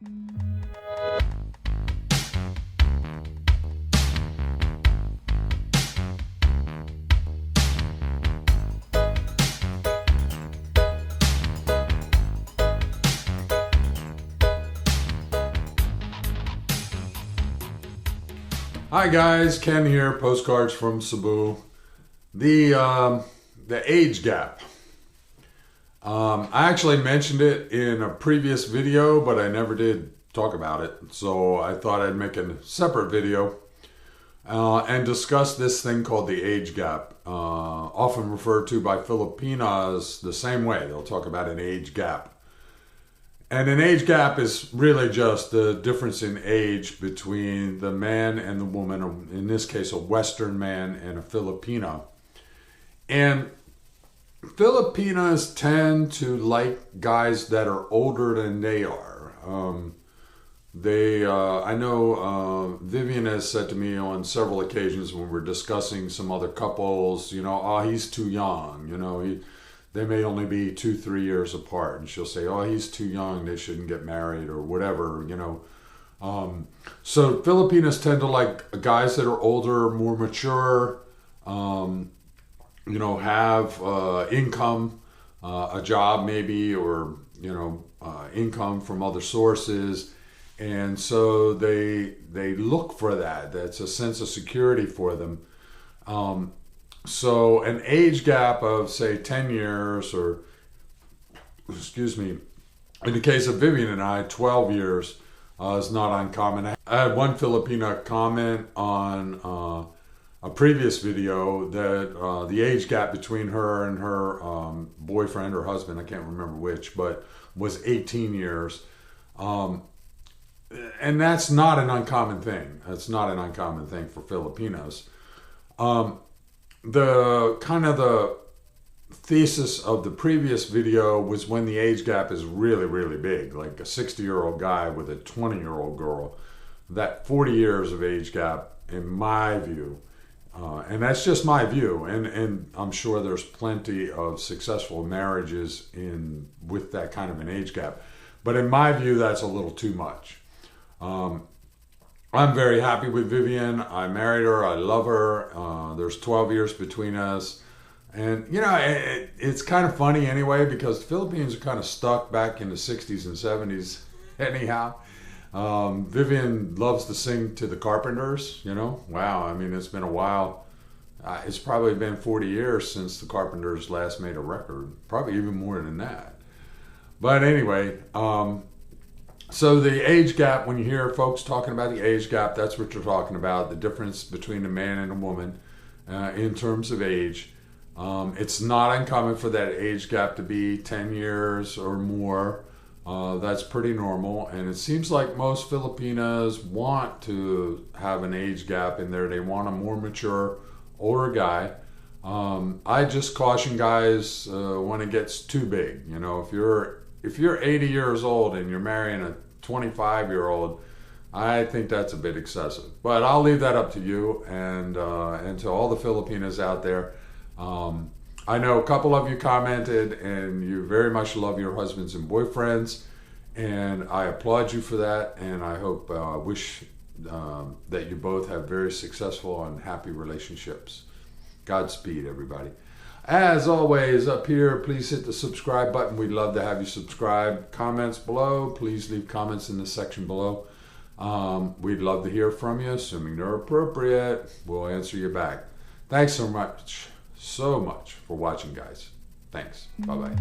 Hi guys, Ken here, Postcards from Cebu. The age gap. I actually mentioned it in a previous video, but I never did talk about it. So I thought I'd make a separate video and discuss this thing called the age gap. Often referred to by Filipinas the same way. They'll talk about an age gap. And an age gap is really just the difference in age between the man and the woman, in this case a Western man and a Filipina. And Filipinas tend to like guys that are older than they are. I know Vivian has said to me on several occasions when we're discussing some other couples, oh, he's too young, they may only be 2-3 years apart, and she'll say, oh, he's too young, they shouldn't get married, or whatever, So Filipinas tend to like guys that are older, more mature, have income, a job maybe, or, income from other sources. And so they look for that. That's a sense of security for them. So an age gap of, say, 10 years, or, in the case of Vivian and I, 12 years is not uncommon. I had one Filipina comment on a previous video that the age gap between her and her boyfriend or husband, I can't remember which, but was 18 years. And that's not an uncommon thing. That's not an uncommon thing for Filipinos. The thesis of the previous video was when the age gap is really, really big, like a 60-year-old guy with a 20-year-old girl. That 40 years of age gap, in my view, and that's just my view, and I'm sure there's plenty of successful marriages with that kind of an age gap, but in my view, that's a little too much. I'm very happy with Vivian. I married her. I love her. There's 12 years between us. And, it's kind of funny anyway, because the Philippines are kind of stuck back in the 60s and 70s anyhow. Vivian loves to sing to the Carpenters, Wow, I mean, it's been a while. It's probably been 40 years since the Carpenters last made a record. Probably even more than that. But anyway, so the age gap, when you hear folks talking about the age gap, that's what you're talking about, the difference between a man and a woman in terms of age. It's not uncommon for that age gap to be 10 years or more. That's pretty normal, and it seems like most Filipinas want to have an age gap in there. They want a more mature, older guy. I just caution guys when it gets too big. If you're 80 years old and you're marrying a 25-year-old, I think that's a bit excessive. But I'll leave that up to you and to all the Filipinas out there. I know a couple of you commented and you very much love your husbands and boyfriends, and I applaud you for that, and I hope, wish that you both have very successful and happy relationships. Godspeed, everybody. As always, up here, please hit the subscribe button. We'd love to have you subscribe. Comments below. Please leave comments in the section below. We'd love to hear from you, assuming they're appropriate. We'll answer you back. Thanks so much for watching, guys. Thanks. Bye-bye.